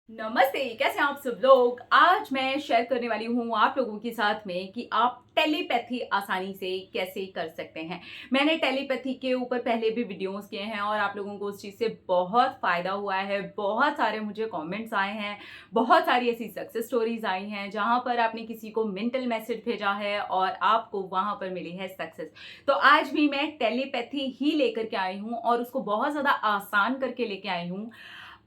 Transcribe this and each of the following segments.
नमस्ते, कैसे हैं आप सब लोग। आज मैं शेयर करने वाली हूँ आप लोगों के साथ में कि आप टेलीपैथी आसानी से कैसे कर सकते हैं। मैंने टेलीपैथी के ऊपर पहले भी वीडियोस किए हैं और आप लोगों को उस चीज़ से बहुत फ़ायदा हुआ है। बहुत सारे मुझे कमेंट्स आए हैं, बहुत सारी ऐसी सक्सेस स्टोरीज आई हैं जहाँ पर आपने किसी को मेंटल मैसेज भेजा है और आपको वहाँ पर मिली है सक्सेस। तो आज भी मैं टेलीपैथी ही लेकर के आई हूँ और उसको बहुत ज़्यादा आसान करके लेके आई हूँ।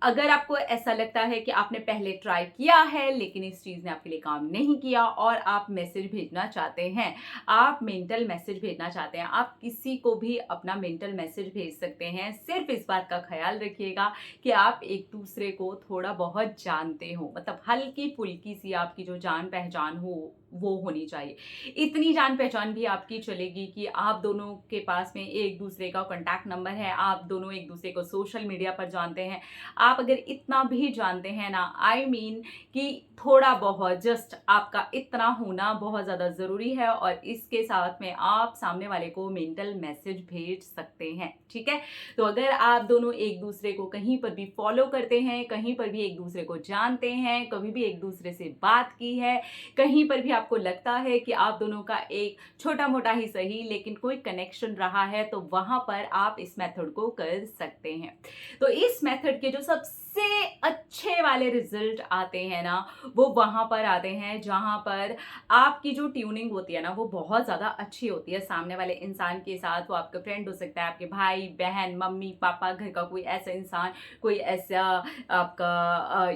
अगर आपको ऐसा लगता है कि आपने पहले ट्राई किया है लेकिन इस चीज़ ने आपके लिए काम नहीं किया और आप मैसेज भेजना चाहते हैं, आप मेंटल मैसेज भेजना चाहते हैं, आप किसी को भी अपना मेंटल मैसेज भेज सकते हैं। सिर्फ इस बात का ख्याल रखिएगा कि आप एक दूसरे को थोड़ा बहुत जानते हो, मतलब हल्की फुल्की सी आपकी जो जान पहचान हो वो होनी चाहिए। इतनी जान पहचान भी आपकी चलेगी कि आप दोनों के पास में एक दूसरे का कॉन्टैक्ट नंबर है, आप दोनों एक दूसरे को सोशल मीडिया पर जानते हैं। आप अगर इतना भी जानते हैं ना, आई मीन कि थोड़ा बहुत जस्ट आपका इतना होना बहुत ज़्यादा ज़रूरी है और इसके साथ में आप सामने वाले को मेंटल मैसेज भेज सकते हैं। ठीक है, तो अगर आप दोनों एक दूसरे को कहीं पर भी फॉलो करते हैं, कहीं पर भी एक दूसरे को जानते हैं, कभी भी एक दूसरे से बात की है, कहीं पर भी आपको लगता है कि आप दोनों का एक छोटा मोटा ही सही लेकिन कोई कनेक्शन रहा है, तो वहां पर आप इस मेथड को कर सकते हैं। तो इस मेथड के जो सबसे अच्छे वाले रिजल्ट आते हैं ना, वो वहां पर आते हैं जहां पर आपकी जो ट्यूनिंग होती है ना वो बहुत ज्यादा अच्छी होती है सामने वाले इंसान के साथ। वो आपका फ्रेंड हो सकता है, आपके भाई बहन मम्मी पापा, घर का कोई ऐसा इंसान, कोई ऐसा आपका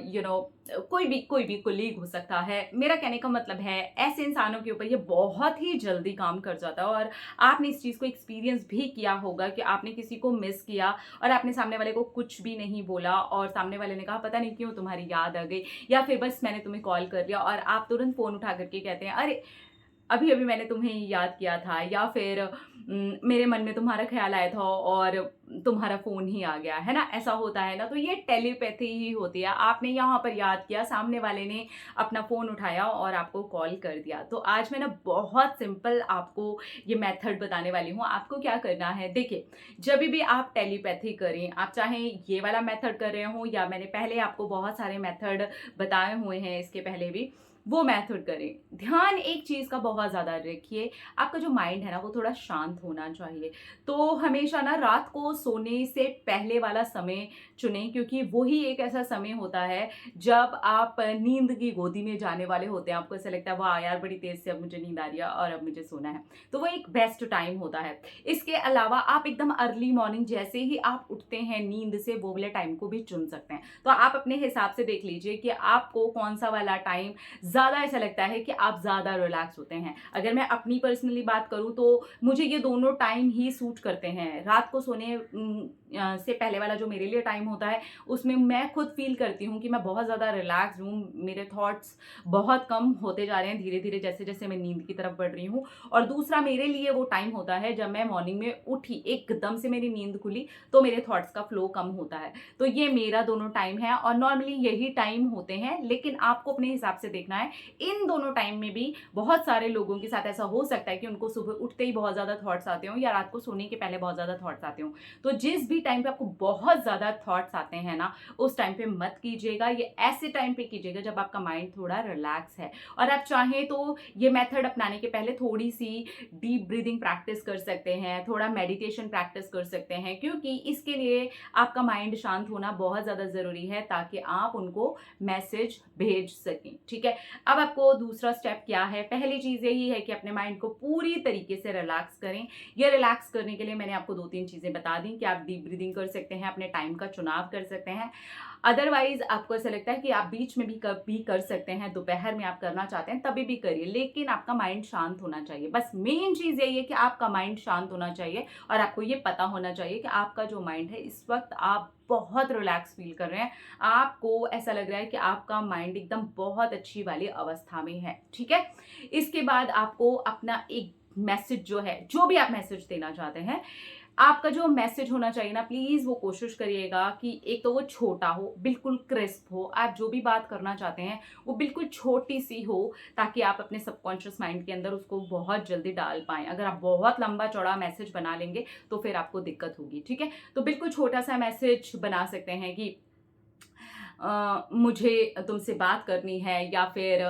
कोई भी कुलीग हो सकता है। मेरा कहने का मतलब है ऐसे इंसानों के ऊपर ये बहुत ही जल्दी काम कर जाता है और आपने इस चीज को एक्सपीरियंस भी किया होगा कि आपने किसी को मिस किया और आपने सामने वाले को कुछ भी नहीं बोला और सामने वाले ने कहा पता नहीं क्यों तुम्हारी याद आ गई, या फिर बस मैंने तुम्हें कॉल कर लिया और आप तुरंत फोन उठा करके कहते हैं अरे अभी अभी मैंने तुम्हें याद किया था, या फिर मेरे मन में तुम्हारा ख्याल आया था और तुम्हारा फोन ही आ गया है ना। ऐसा होता है ना, तो ये टेलीपैथी ही होती है। आपने यहाँ पर याद किया, सामने वाले ने अपना फोन उठाया और आपको कॉल कर दिया। तो आज मैं ना बहुत सिंपल आपको ये मेथड बताने वाली हूँ। आपको क्या करना है, देखिए, जब भी आप टेलीपैथी करें, आप चाहे ये वाला मेथड कर रहे हो या मैंने पहले आपको बहुत सारे मेथड बताए हुए हैं इसके पहले भी, वो मेथड करें। ध्यान एक चीज का बहुत ज्यादा रखिए, आपका जो माइंड है ना वो थोड़ा शांत होना चाहिए। तो हमेशा ना रात को सोने से पहले वाला समय चुनें, क्योंकि वही एक ऐसा समय होता है जब आप नींद की गोदी में जाने वाले होते हैं। आपको ऐसा लगता है वाह यार बड़ी तेज से अब मुझे नींद आ रही है और अब मुझे सोना है, तो वो एक बेस्ट टाइम होता है। इसके अलावा आप एकदम अर्ली मॉर्निंग जैसे ही आप उठते हैं नींद से, वो वाले टाइम को भी चुन सकते हैं। तो आप अपने हिसाब से देख लीजिए कि आपको कौन सा वाला टाइम ज्यादा ऐसा लगता है कि आप ज्यादा रिलैक्स होते हैं। अगर मैं अपनी पर्सनली बात करूं तो मुझे ये दोनों टाइम ही सूट करते हैं। रात को सोने से पहले वाला जो मेरे लिए टाइम होता है उसमें मैं खुद फील करती हूँ कि मैं बहुत ज्यादा रिलैक्स हूँ, मेरे थॉट्स बहुत कम होते जा रहे हैं धीरे धीरे जैसे जैसे मैं नींद की तरफ बढ़ रही हूँ। और दूसरा मेरे लिए वो टाइम होता है जब मैं मॉर्निंग में उठी, एकदम से मेरी नींद खुली तो मेरे थॉट्स का फ्लो कम होता है। तो ये मेरा दोनों टाइम है और नॉर्मली यही टाइम होते हैं, लेकिन आपको अपने हिसाब से देखना है। इन दोनों टाइम में भी बहुत सारे लोगों के साथ ऐसा हो सकता है कि उनको सुबह उठते ही बहुत ज्यादा थॉट्स आते हो या रात को सोने के पहले बहुत ज्यादा थॉट्स आते हो। तो जिस भी टाइम पे आपको बहुत ज्यादा थॉट्स आते हैं ना, उस टाइम पे मत कीजिएगा। ये ऐसे टाइम पे कीजिएगा जब आपका माइंड थोड़ा रिलैक्स है। और आप चाहें तो ये मेथड अपनाने के पहले थोड़ी सी डीप ब्रीदिंग प्रैक्टिस कर सकते हैं, थोड़ा मेडिटेशन प्रैक्टिस कर सकते हैं, क्योंकि इसके लिए आपका माइंड शांत होना बहुत ज्यादा जरूरी है ताकि आप उनको मैसेज भेज सकें। ठीक है, अब आपको दूसरा स्टेप क्या है, पहली चीज यही है कि अपने माइंड को पूरी तरीके से रिलैक्स करें। ये रिलैक्स करने के लिए मैंने आपको 2-3 चीजें बता दी कि आप डीप ब्रीदिंग कर सकते हैं, अपने टाइम का चुनाव कर सकते हैं। अदरवाइज आपको ऐसा लगता है कि आप बीच में भी कभी कर सकते हैं, दोपहर में आप करना चाहते हैं तभी भी करिए, लेकिन आपका माइंड शांत होना चाहिए। बस मेन चीज यही है कि आपका माइंड शांत होना चाहिए और आपको ये पता होना चाहिए कि आपका जो माइंड है इस वक्त आप बहुत रिलैक्स फील कर रहे हैं, आपको ऐसा लग रहा है कि आपका माइंड एकदम बहुत अच्छी वाली अवस्था में है। ठीक है, इसके बाद आपको अपना एक मैसेज जो है, जो भी आप मैसेज देना चाहते हैं, आपका जो मैसेज होना चाहिए ना, प्लीज वो कोशिश करिएगा कि एक तो वो छोटा हो, बिल्कुल क्रिस्प हो। आप जो भी बात करना चाहते हैं वो बिल्कुल छोटी सी हो ताकि आप अपने सबकॉन्शियस माइंड के अंदर उसको बहुत जल्दी डाल पाएं। अगर आप बहुत लंबा चौड़ा मैसेज बना लेंगे तो फिर आपको दिक्कत होगी। ठीक है, तो बिल्कुल छोटा सा मैसेज बना सकते हैं कि मुझे तुमसे बात करनी है, या फिर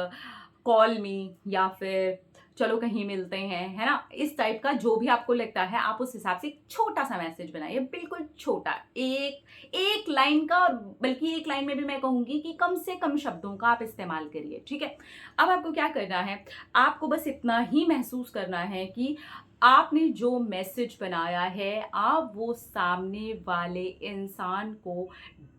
कॉल मी, या फिर चलो कहीं मिलते हैं, है ना। इस टाइप का जो भी आपको लगता है आप उस हिसाब से एक छोटा सा मैसेज बनाइए, बिल्कुल छोटा, एक लाइन का, और बल्कि एक लाइन में भी मैं कहूंगी कि कम से कम शब्दों का आप इस्तेमाल करिए, ठीक है। अब आपको क्या करना है, आपको बस इतना ही महसूस करना है कि आपने जो मैसेज बनाया है आप वो सामने वाले इंसान को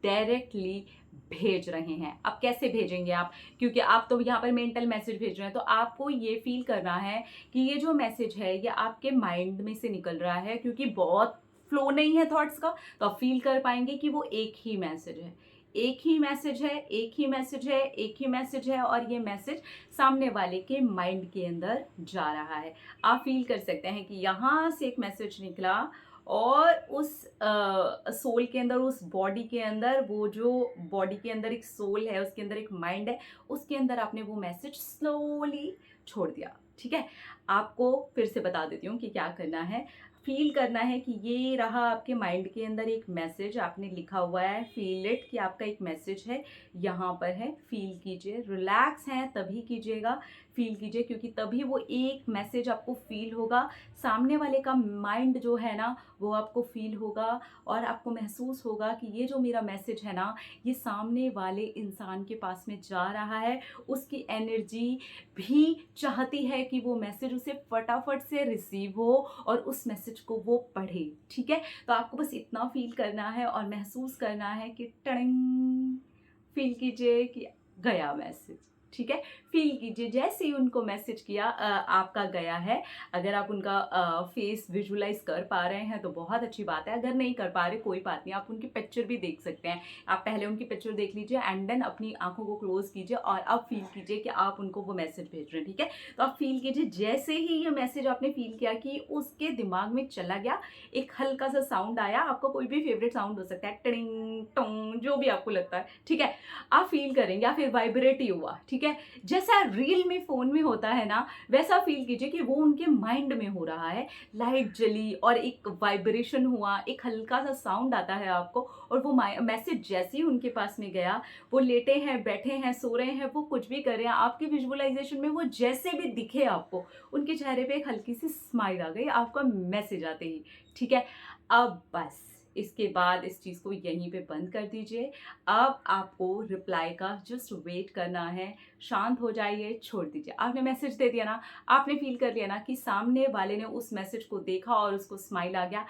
डायरेक्टली भेज रहे हैं। अब कैसे भेजेंगे आप, क्योंकि आप तो यहाँ पर मेंटल मैसेज भेज रहे हैं, तो आपको ये फील करना है कि ये जो मैसेज है ये आपके माइंड में से निकल रहा है, क्योंकि बहुत फ्लो नहीं है थॉट्स का, तो आप फील कर पाएंगे कि वो एक ही मैसेज है, एक ही मैसेज है, एक ही मैसेज है, एक ही मैसेज है, और ये मैसेज सामने वाले के माइंड के अंदर जा रहा है। आप फील कर सकते हैं कि यहाँ से एक मैसेज निकला, और उस सोल के अंदर, उस बॉडी के अंदर, वो जो बॉडी के अंदर एक सोल है, उसके अंदर एक माइंड है, उसके अंदर आपने वो मैसेज स्लोली छोड़ दिया, ठीक है। आपको फिर से बता देती हूँ कि क्या करना है। फील करना है कि ये रहा आपके माइंड के अंदर एक मैसेज, आपने लिखा हुआ है फील इट, कि आपका एक मैसेज है यहाँ पर है, फील कीजिए, रिलैक्स हैं तभी कीजिएगा, फील कीजिए, क्योंकि तभी वो एक मैसेज आपको फील होगा, सामने वाले का माइंड जो है ना वो आपको फील होगा, और आपको महसूस होगा कि ये जो मेरा मैसेज है ना ये सामने वाले इंसान के पास में जा रहा है, उसकी एनर्जी भी चाहती है कि वो मैसेज उसे फटाफट से रिसीव हो और उस मैसेज को वो पढ़े, ठीक है। तो आपको बस इतना फील करना है और महसूस करना है कि टड़िंग, फील कीजिए कि गया मैसेज, ठीक है। फील कीजिए जैसे ही उनको मैसेज किया आपका गया है। अगर आप उनका फेस विजुलाइज कर पा रहे हैं तो बहुत अच्छी बात है, अगर नहीं कर पा रहे कोई बात नहीं, आप उनकी पिक्चर भी देख सकते हैं। आप पहले उनकी पिक्चर देख लीजिए एंड देन अपनी आंखों को क्लोज कीजिए और अब फील कीजिए कि आप उनको वो मैसेज भेज रहे हैं, ठीक है। तो आप फील कीजिए जैसे ही ये मैसेज आपने फील किया कि उसके दिमाग में चला गया, एक हल्का सा साउंड आया, आपका कोई भी फेवरेट साउंड हो सकता है, टिंग टोंग, जो भी आपको लगता है, ठीक है, आप फील करेंगे, या फिर वाइब्रेट ही हुआ, ठीक है, जैसा रील में फोन में होता है ना वैसा फील कीजिए कि वो उनके माइंड में हो रहा है, लाइट जली और एक वाइब्रेशन हुआ, एक हल्का सा साउंड आता है आपको, और वो मैसेज जैसे ही उनके पास में गया, वो लेटे हैं, बैठे हैं, सो रहे हैं, वो कुछ भी कर रहे हैं, आपके विजुअलाइजेशन में वो जैसे भी दिखे आपको, उनके चेहरे पे एक हल्की सी स्माइल आ गई आपका मैसेज आते ही, ठीक है। अब बस इसके बाद इस चीज़ को यहीं पे बंद कर दीजिए। अब आपको रिप्लाई का जस्ट वेट करना है, शांत हो जाइए, छोड़ दीजिए। आपने मैसेज दे दिया ना, आपने फील कर लिया ना कि सामने वाले ने उस मैसेज को देखा और उसको स्माइल आ गया,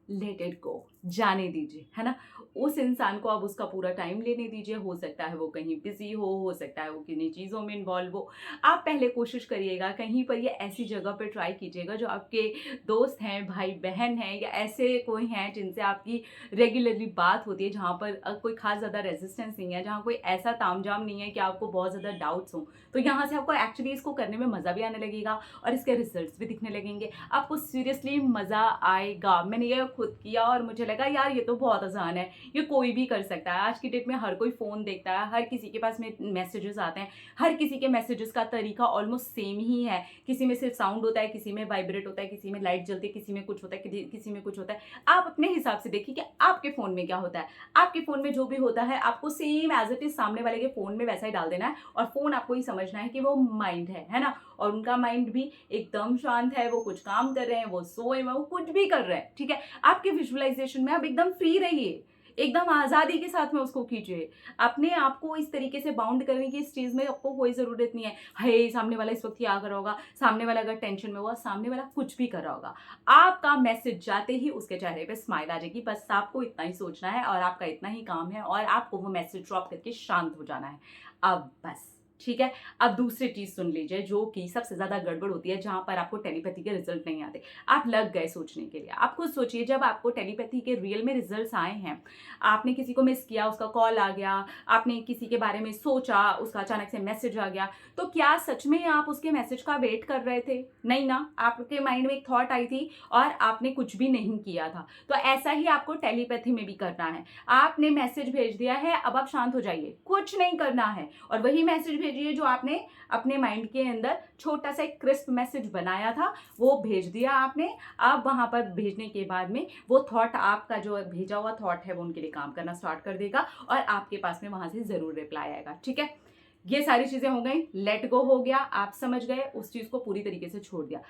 लेट इट गो, जाने दीजिए, है ना। उस इंसान को अब उसका पूरा टाइम लेने दीजिए, हो सकता है वो कहीं बिजी हो सकता है वो किन्हीं चीज़ों में इन्वॉल्व हो। आप पहले कोशिश करिएगा कहीं पर ये ऐसी जगह पर ट्राई कीजिएगा जो आपके दोस्त हैं, भाई बहन हैं, या ऐसे कोई हैं जिनसे आपकी रेगुलरली बात होती है, जहाँ पर कोई खास ज़्यादा रेजिस्टेंस नहीं है, जहाँ कोई ऐसा तामझाम नहीं है कि आपको बहुत ज़्यादा डाउट्स हों, तो यहाँ से आपको एक्चुअली इसको करने में मज़ा भी आने लगेगा और इसके रिजल्ट्स भी दिखने लगेंगे, आपको सीरियसली मज़ा आएगा। मैंने ये खुद किया और मुझे लगा यार ये तो बहुत आसान है, ये कोई भी कर सकता है। आज की डेट में हर कोई फ़ोन देखता है, हर किसी के पास में मैसेजेस आते हैं, हर किसी के मैसेजेस का तरीका ऑलमोस्ट सेम ही है, किसी में सिर्फ साउंड होता है, किसी में वाइब्रेट होता है, किसी में लाइट जलती है, किसी में कुछ होता है, किसी में कुछ होता है। आप अपने हिसाब से देखिए कि आपके फ़ोन में क्या होता है, आपके फ़ोन में जो भी होता है आपको सेम एज इट इज़ सामने वाले के फ़ोन में वैसा ही डाल देना है, और फ़ोन आपको ही समझना है कि वो माइंड है ना, और उनका माइंड भी एकदम शांत है, वो कुछ काम कर रहे हैं, वो सोए हैं, वो कुछ भी कर रहे हैं, ठीक है। आपके विजुअलाइजेशन में आप एकदम फ्री रहिए, एकदम आज़ादी के साथ में उसको कीजिए। अपने आप को इस तरीके से बाउंड करने की इस चीज़ में आपको कोई ज़रूरत नहीं है, हे सामने वाला इस वक्त क्या कर रहा होगा, सामने वाला अगर टेंशन में हुआ, सामने वाला कुछ भी कर रहा होगा, आपका मैसेज जाते ही उसके चेहरे पे स्माइल आ जाएगी। बस आपको इतना ही सोचना है और आपका इतना ही काम है, और आपको वो मैसेज ड्रॉप करके शांत हो जाना है। अब बस, ठीक है। अब दूसरी चीज़ सुन लीजिए जो कि सबसे ज़्यादा गड़बड़ होती है, जहाँ पर आपको टेलीपैथी के रिजल्ट नहीं आते। आप लग गए सोचने के लिए, आप खुद सोचिए जब आपको टेलीपैथी के रियल में रिजल्ट्स आए हैं, आपने किसी को मिस किया, उसका कॉल आ गया, आपने किसी के बारे में सोचा, उसका अचानक से मैसेज आ गया, तो क्या सच में आप उसके मैसेज का वेट कर रहे थे? नहीं ना, आपके माइंड में एक थॉट आई थी और आपने कुछ भी नहीं किया था। तो ऐसा ही आपको टेलीपैथी में भी करना है। आपने मैसेज भेज दिया है, अब आप शांत हो जाइए, कुछ नहीं करना है, और वही मैसेज भेजिए जो आपने अपने माइंड के अंदर छोटा सा एक क्रिस्प मैसेज बनाया था, वो भेज दिया आपने। अब वहाँ पर भेजने के बाद में वो थॉट, आपका जो भेजा हुआ थॉट है वो उनके लिए काम करना स्टार्ट कर देगा और आपके पास में वहाँ से ज़रूर रिप्लाई आएगा। ठीक है, ये सारी चीज़ें हो गई, लेट गो हो गया, आप समझ गए, उस चीज़ को पूरी तरीके से छोड़ दिया।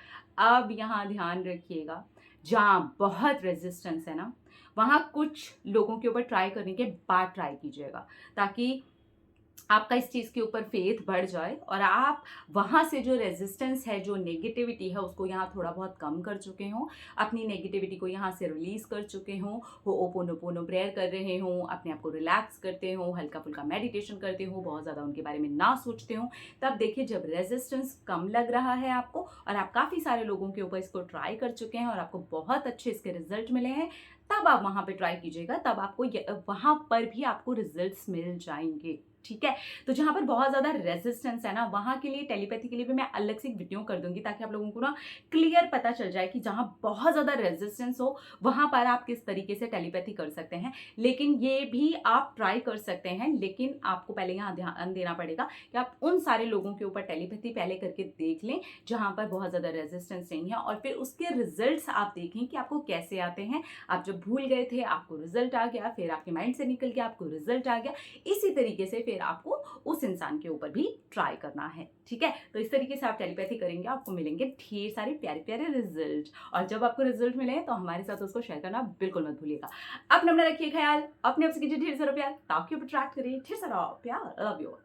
अब यहाँ ध्यान रखिएगा, जहाँ बहुत रेजिस्टेंस है ना, वहाँ कुछ लोगों के ऊपर ट्राई करने के बाद ट्राई कीजिएगा, ताकि आपका इस चीज़ के ऊपर फेथ बढ़ जाए और आप वहाँ से जो रेजिस्टेंस है, जो नेगेटिविटी है, उसको यहाँ थोड़ा बहुत कम कर चुके हों, अपनी नेगेटिविटी को यहाँ से रिलीज़ कर चुके हों, वो ओपोनोपोनो प्रेयर कर रहे हों, अपने आप को रिलैक्स करते हों, हल्का फुल्का मेडिटेशन करते हों, बहुत ज़्यादा उनके बारे में ना सोचते हों। तब देखिए, जब रेजिस्टेंस कम लग रहा है आपको और आप काफ़ी सारे लोगों के ऊपर इसको ट्राई कर चुके हैं और आपको बहुत अच्छे इसके रिजल्ट मिले हैं, तब आप वहाँ पे ट्राई कीजिएगा, तब आपको वहाँ पर भी आपको रिजल्ट्स मिल जाएंगे। ठीक है, तो जहाँ पर बहुत ज़्यादा रेजिस्टेंस है ना, वहाँ के लिए टेलीपैथी के लिए भी मैं अलग से एक वीडियो कर दूंगी, ताकि आप लोगों को ना क्लियर पता चल जाए कि जहाँ बहुत ज़्यादा रेजिस्टेंस हो वहाँ पर आप किस तरीके से टेलीपैथी कर सकते हैं। लेकिन ये भी आप ट्राई कर सकते हैं, लेकिन आपको पहले यहाँ ध्यान देना पड़ेगा कि आप उन सारे लोगों के ऊपर टेलीपैथी पहले करके देख लें जहाँ पर बहुत ज़्यादा रेजिस्टेंस नहीं है, और फिर उसके रिजल्ट्स आप देखें कि आपको कैसे आते हैं। आप जब भूल गए थे, आपको रिजल्ट आ गया, फिर आपके माइंड से निकल गया, आपको रिजल्ट आ गया। इसी तरीके से फिर आपको उस इंसान के ऊपर भी ट्राई करना है। ठीक है, तो इस तरीके से आप टेलीपैथी करेंगे, आपको मिलेंगे ढेर सारे प्यारे प्यारे रिजल्ट। और जब आपको रिजल्ट मिले तो हमारे साथ उसको शेयर करना बिल्कुल मत भूलिएगा। अपना रखिए ख्याल, अपने आप से कीजिए ढेर सारा प्यार, ताकि आप अट्रैक्ट करिए ढेर सारा प्यार। Love you.